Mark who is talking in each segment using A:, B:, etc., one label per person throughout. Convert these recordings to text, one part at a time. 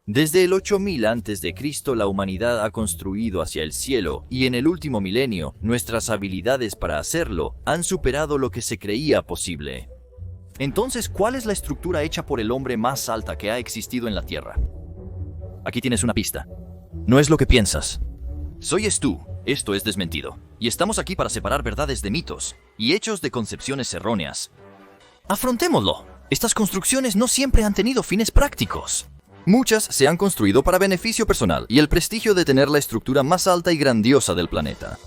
A: Desde el 8000 a.C., la humanidad ha construido hacia el cielo y en el último milenio, nuestras habilidades para hacerlo han superado lo que se creía posible. Entonces, ¿cuál es la estructura hecha por el hombre más alta que ha existido en la Tierra? Aquí tienes una pista. No es lo que piensas. Soy tú, esto es desmentido, y estamos aquí para separar verdades de mitos y hechos de concepciones erróneas. Afrontémoslo. Estas construcciones no siempre han tenido fines prácticos. Muchas se han construido para beneficio personal y el prestigio de tener la estructura más alta y grandiosa del planeta.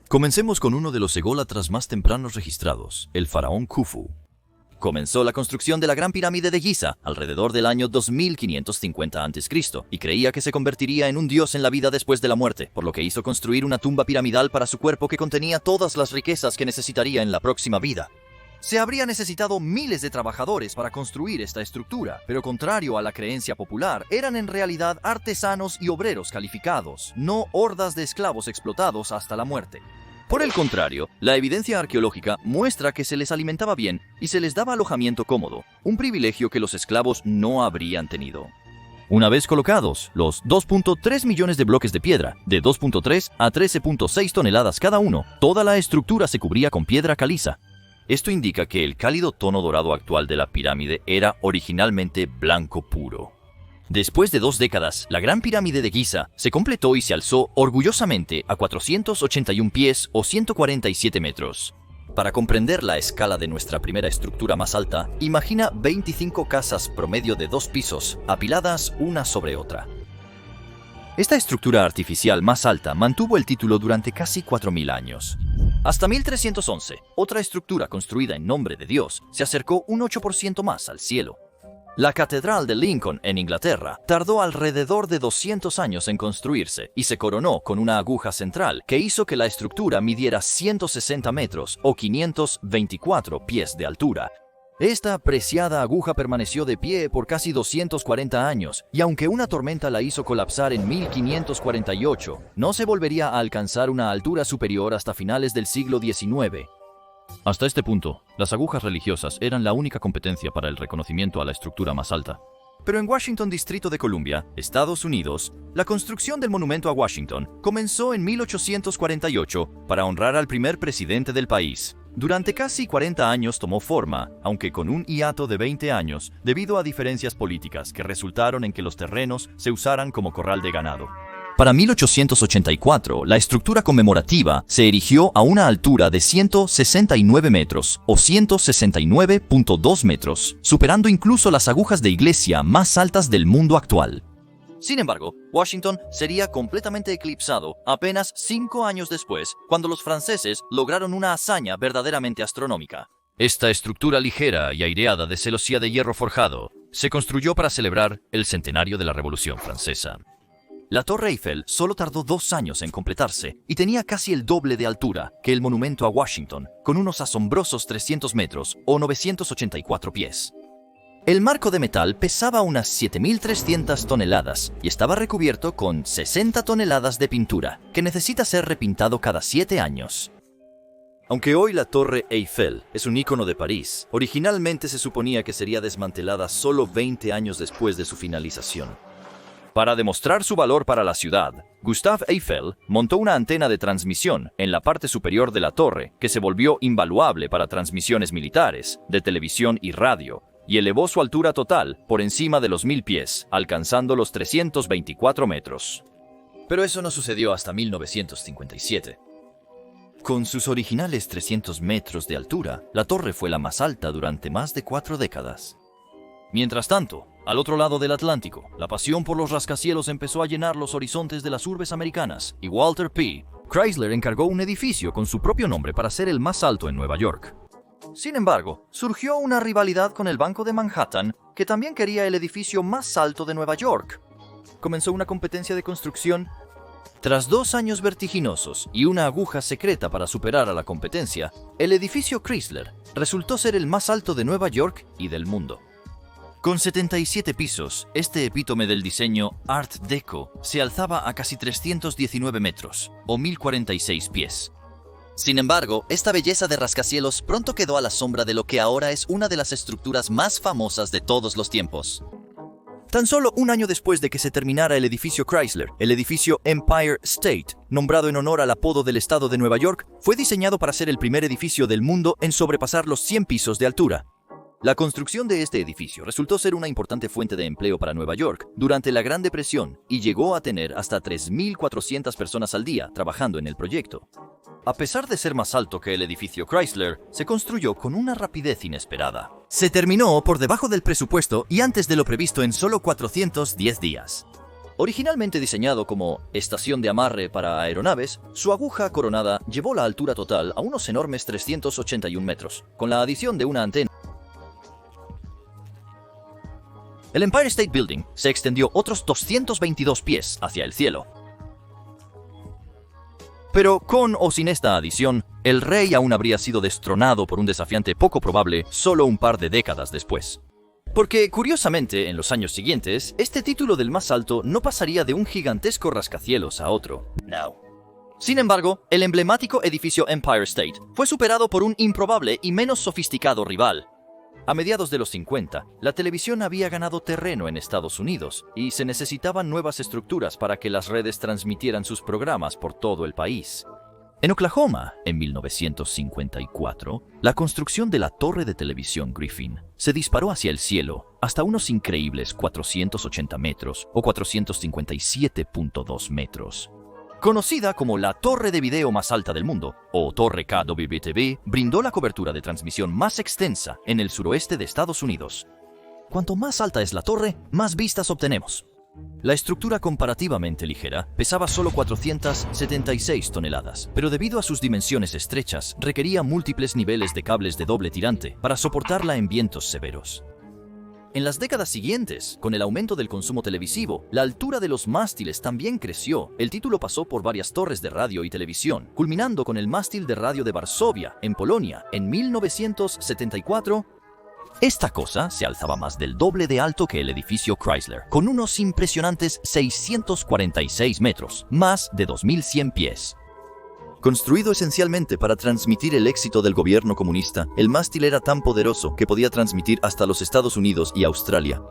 A: Comencemos con uno de los ególatras más tempranos registrados, el faraón Khufu. Comenzó la construcción de la Gran Pirámide de Giza alrededor del año 2550 a.C. y creía que se convertiría en un dios en la vida después de la muerte, por lo que hizo construir una tumba piramidal para su cuerpo que contenía todas las riquezas que necesitaría en la próxima vida. Se habría necesitado miles de trabajadores para construir esta estructura, pero contrario a la creencia popular, eran en realidad artesanos y obreros calificados, no hordas de esclavos explotados hasta la muerte. Por el contrario, la evidencia arqueológica muestra que se les alimentaba bien y se les daba alojamiento cómodo, un privilegio que los esclavos no habrían tenido. Una vez colocados, los 2.3 millones de bloques de piedra, de 2.3 a 13.6 toneladas cada uno, toda la estructura se cubría con piedra caliza. Esto indica que el cálido tono dorado actual de la pirámide era originalmente blanco puro. Después de 2 décadas, la Gran Pirámide de Giza se completó y se alzó orgullosamente a 481 pies o 147 metros. Para comprender la escala de nuestra primera estructura más alta, imagina 25 casas promedio de 2 pisos, apiladas una sobre otra. Esta estructura artificial más alta mantuvo el título durante casi 4000 años. Hasta 1311, otra estructura construida en nombre de Dios se acercó un 8% más al cielo. La Catedral de Lincoln en Inglaterra tardó alrededor de 200 años en construirse y se coronó con una aguja central que hizo que la estructura midiera 160 metros o 524 pies de altura. Esta preciada aguja permaneció de pie por casi 240 años y aunque una tormenta la hizo colapsar en 1548, no se volvería a alcanzar una altura superior hasta finales del siglo XIX. Hasta este punto, las agujas religiosas eran la única competencia para el reconocimiento a la estructura más alta. Pero en Washington, Distrito de Columbia, Estados Unidos, la construcción del monumento a Washington comenzó en 1848 para honrar al primer presidente del país. Durante casi 40 años tomó forma, aunque con un hiato de 20 años, debido a diferencias políticas que resultaron en que los terrenos se usaran como corral de ganado. Para 1884, la estructura conmemorativa se erigió a una altura de 169 metros o 169.2 metros, superando incluso las agujas de iglesia más altas del mundo actual. Sin embargo, Washington sería completamente eclipsado apenas 5 años después, cuando los franceses lograron una hazaña verdaderamente astronómica. Esta estructura ligera y aireada de celosía de hierro forjado se construyó para celebrar el centenario de la Revolución Francesa. La Torre Eiffel solo tardó 2 años en completarse y tenía casi el doble de altura que el monumento a Washington, con unos asombrosos 300 metros o 984 pies. El marco de metal pesaba unas 7.300 toneladas y estaba recubierto con 60 toneladas de pintura, que necesita ser repintado cada 7 años. Aunque hoy la Torre Eiffel es un ícono de París, originalmente se suponía que sería desmantelada solo 20 años después de su finalización. Para demostrar su valor para la ciudad, Gustave Eiffel montó una antena de transmisión en la parte superior de la torre que se volvió invaluable para transmisiones militares, de televisión y radio, y elevó su altura total por encima de los 1000 pies, alcanzando los 324 metros. Pero eso no sucedió hasta 1957. Con sus originales 300 metros de altura, la torre fue la más alta durante más de 4 décadas. Mientras tanto, al otro lado del Atlántico, la pasión por los rascacielos empezó a llenar los horizontes de las urbes americanas, y Walter P. Chrysler encargó un edificio con su propio nombre para ser el más alto en Nueva York. Sin embargo, surgió una rivalidad con el Banco de Manhattan, que también quería el edificio más alto de Nueva York. Comenzó una competencia de construcción. Tras 2 años vertiginosos y una aguja secreta para superar a la competencia, el edificio Chrysler resultó ser el más alto de Nueva York y del mundo. Con 77 pisos, este epítome del diseño Art Deco se alzaba a casi 319 metros, o 1046 pies. Sin embargo, esta belleza de rascacielos pronto quedó a la sombra de lo que ahora es una de las estructuras más famosas de todos los tiempos. Tan solo un año después de que se terminara el edificio Chrysler, el edificio Empire State, nombrado en honor al apodo del estado de Nueva York, fue diseñado para ser el primer edificio del mundo en sobrepasar los 100 pisos de altura. La construcción de este edificio resultó ser una importante fuente de empleo para Nueva York durante la Gran Depresión y llegó a tener hasta 3.400 personas al día trabajando en el proyecto. A pesar de ser más alto que el edificio Chrysler, se construyó con una rapidez inesperada. Se terminó por debajo del presupuesto y antes de lo previsto en solo 410 días. Originalmente diseñado como estación de amarre para aeronaves, su aguja coronada llevó la altura total a unos enormes 381 metros, con la adición de una antena. El Empire State Building se extendió otros 222 pies hacia el cielo. Pero con o sin esta adición, el rey aún habría sido destronado por un desafiante poco probable solo un par de décadas después. Porque, curiosamente, en los años siguientes, este título del más alto no pasaría de un gigantesco rascacielos a otro. No. Sin embargo, el emblemático edificio Empire State fue superado por un improbable y menos sofisticado rival. A mediados de los 50, la televisión había ganado terreno en Estados Unidos y se necesitaban nuevas estructuras para que las redes transmitieran sus programas por todo el país. En Oklahoma, en 1954, la construcción de la torre de televisión Griffin se disparó hacia el cielo hasta unos increíbles 480 metros o 457.2 metros. Conocida como la torre de video más alta del mundo, o Torre KWTV, brindó la cobertura de transmisión más extensa en el suroeste de Estados Unidos. Cuanto más alta es la torre, más vistas obtenemos. La estructura comparativamente ligera pesaba solo 476 toneladas, pero debido a sus dimensiones estrechas, requería múltiples niveles de cables de doble tirante para soportarla en vientos severos. En las décadas siguientes, con el aumento del consumo televisivo, la altura de los mástiles también creció. El título pasó por varias torres de radio y televisión, culminando con el mástil de radio de Varsovia, en Polonia, en 1974. Esta cosa se alzaba más del doble de alto que el edificio Chrysler, con unos impresionantes 646 metros, más de 2.100 pies. Construido esencialmente para transmitir el éxito del gobierno comunista, el mástil era tan poderoso que podía transmitir hasta los Estados Unidos y Australia.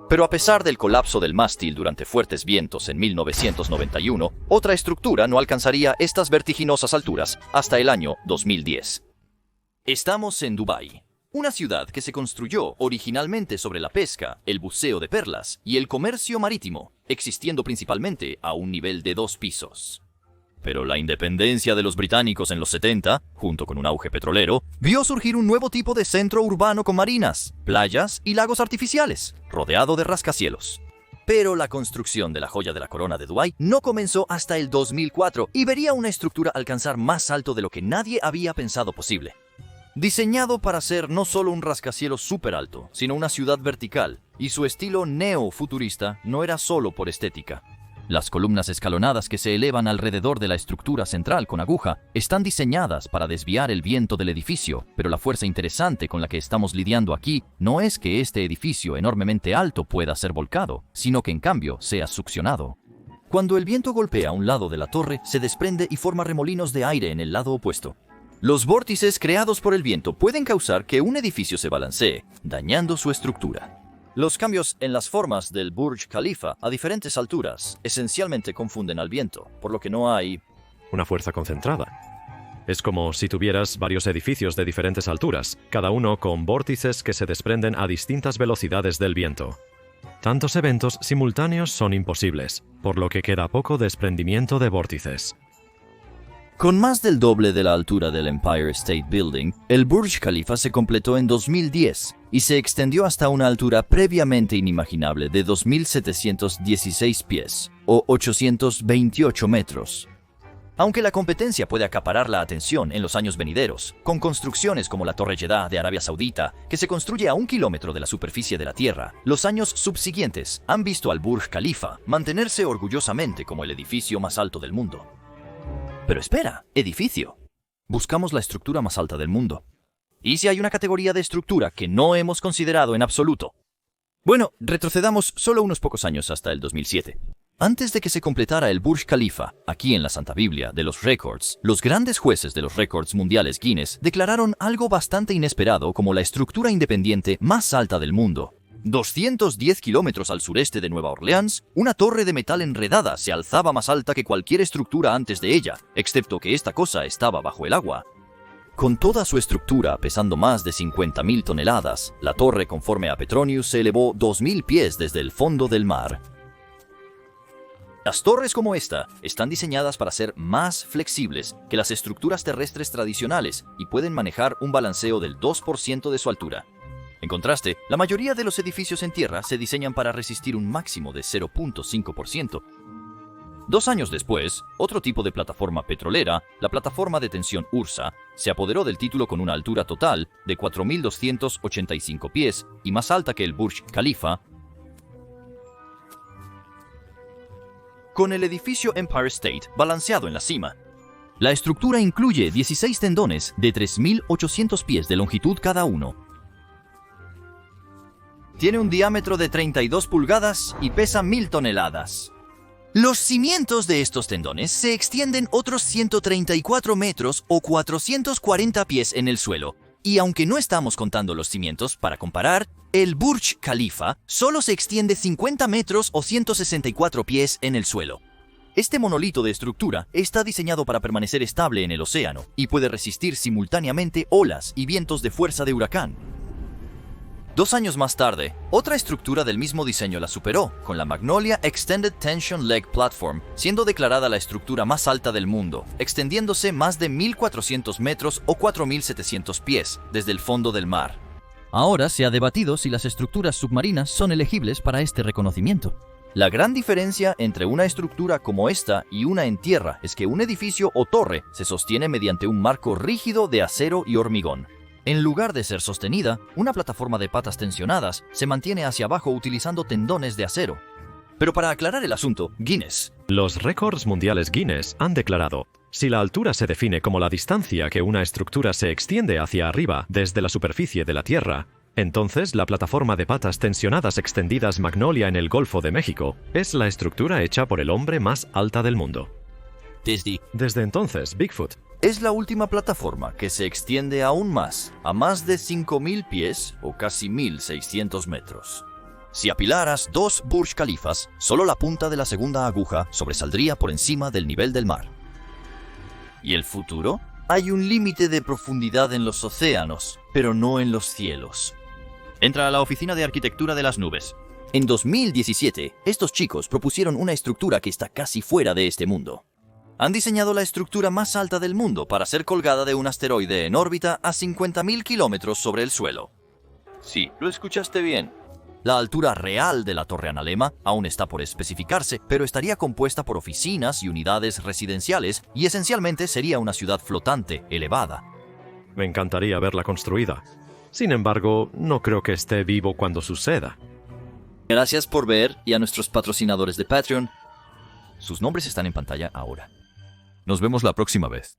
A: Pero a pesar del colapso del mástil durante fuertes vientos en 1991, otra estructura no alcanzaría estas vertiginosas alturas hasta el año 2010. Estamos en Dubái, una ciudad que se construyó originalmente sobre la pesca, el buceo de perlas y el comercio marítimo, existiendo principalmente a un nivel de 2 pisos. Pero la independencia de los británicos en los 70, junto con un auge petrolero, vio surgir un nuevo tipo de centro urbano con marinas, playas y lagos artificiales, rodeado de rascacielos. Pero la construcción de la joya de la corona de Dubái no comenzó hasta el 2004 y vería una estructura alcanzar más alto de lo que nadie había pensado posible. Diseñado para ser no solo un rascacielos súper alto, sino una ciudad vertical, y su estilo neofuturista no era solo por estética. Las columnas escalonadas que se elevan alrededor de la estructura central con aguja están diseñadas para desviar el viento del edificio, pero la fuerza interesante con la que estamos lidiando aquí no es que este edificio enormemente alto pueda ser volcado, sino que en cambio sea succionado. Cuando el viento golpea un lado de la torre, se desprende y forma remolinos de aire en el lado opuesto. Los vórtices creados por el viento pueden causar que un edificio se balancee, dañando su estructura. Los cambios en las formas del Burj Khalifa a diferentes alturas esencialmente confunden al viento, por lo que no hay
B: una fuerza concentrada. Es como si tuvieras varios edificios de diferentes alturas, cada uno con vórtices que se desprenden a distintas velocidades del viento. Tantos eventos simultáneos son imposibles, por lo que queda poco desprendimiento de vórtices.
A: Con más del doble de la altura del Empire State Building, el Burj Khalifa se completó en 2010 y se extendió hasta una altura previamente inimaginable de 2.716 pies, o 828 metros. Aunque la competencia puede acaparar la atención en los años venideros, con construcciones como la Torre Jeddah de Arabia Saudita, que se construye a 1 kilómetro de la superficie de la Tierra, los años subsiguientes han visto al Burj Khalifa mantenerse orgullosamente como el edificio más alto del mundo. Pero espera, edificio. Buscamos la estructura más alta del mundo. ¿Y si hay una categoría de estructura que no hemos considerado en absoluto? Bueno, retrocedamos solo unos pocos años hasta el 2007. Antes de que se completara el Burj Khalifa, aquí en la Santa Biblia de los récords, los grandes jueces de los récords mundiales Guinness declararon algo bastante inesperado como la estructura independiente más alta del mundo. 210 kilómetros al sureste de Nueva Orleans, una torre de metal enredada se alzaba más alta que cualquier estructura antes de ella, excepto que esta cosa estaba bajo el agua. Con toda su estructura pesando más de 50.000 toneladas, la torre, conforme a Petronius, se elevó 2.000 pies desde el fondo del mar. Las torres como esta están diseñadas para ser más flexibles que las estructuras terrestres tradicionales y pueden manejar un balanceo del 2% de su altura. En contraste, la mayoría de los edificios en tierra se diseñan para resistir un máximo de 0.5%. 2 años después, otro tipo de plataforma petrolera, la plataforma de tensión Ursa, se apoderó del título con una altura total de 4.285 pies y más alta que el Burj Khalifa, con el edificio Empire State balanceado en la cima. La estructura incluye 16 tendones de 3.800 pies de longitud cada uno. Tiene un diámetro de 32 pulgadas y pesa 1.000 toneladas. Los cimientos de estos tendones se extienden otros 134 metros o 440 pies en el suelo. Y aunque no estamos contando los cimientos para comparar, el Burj Khalifa solo se extiende 50 metros o 164 pies en el suelo. Este monolito de estructura está diseñado para permanecer estable en el océano y puede resistir simultáneamente olas y vientos de fuerza de huracán. 2 años más tarde, otra estructura del mismo diseño la superó, con la Magnolia Extended Tension Leg Platform, siendo declarada la estructura más alta del mundo, extendiéndose más de 1.400 metros o 4.700 pies desde el fondo del mar. Ahora se ha debatido si las estructuras submarinas son elegibles para este reconocimiento. La gran diferencia entre una estructura como esta y una en tierra es que un edificio o torre se sostiene mediante un marco rígido de acero y hormigón. En lugar de ser sostenida, una plataforma de patas tensionadas se mantiene hacia abajo utilizando tendones de acero. Pero para aclarar el asunto, Guinness.
B: Los récords mundiales Guinness han declarado: si la altura se define como la distancia que una estructura se extiende hacia arriba desde la superficie de la Tierra, entonces la plataforma de patas tensionadas extendidas Magnolia en el Golfo de México es la estructura hecha por el hombre más alta del mundo. Desde entonces, Bigfoot
A: es la última plataforma que se extiende aún más, a más de 5.000 pies o casi 1.600 metros. Si apilaras 2 Burj Khalifas, solo la punta de la segunda aguja sobresaldría por encima del nivel del mar. ¿Y el futuro? Hay un límite de profundidad en los océanos, pero no en los cielos. Entra a la Oficina de Arquitectura de las Nubes. En 2017, estos chicos propusieron una estructura que está casi fuera de este mundo. Han diseñado la estructura más alta del mundo para ser colgada de un asteroide en órbita a 50.000 kilómetros sobre el suelo. Sí, lo escuchaste bien. La altura real de la Torre Analema aún está por especificarse, pero estaría compuesta por oficinas y unidades residenciales y esencialmente sería una ciudad flotante, elevada.
B: me encantaría verla construida. Sin embargo, no creo que esté vivo cuando suceda.
A: Gracias por ver y a nuestros patrocinadores de Patreon. Sus nombres están en pantalla ahora. Nos vemos la próxima vez.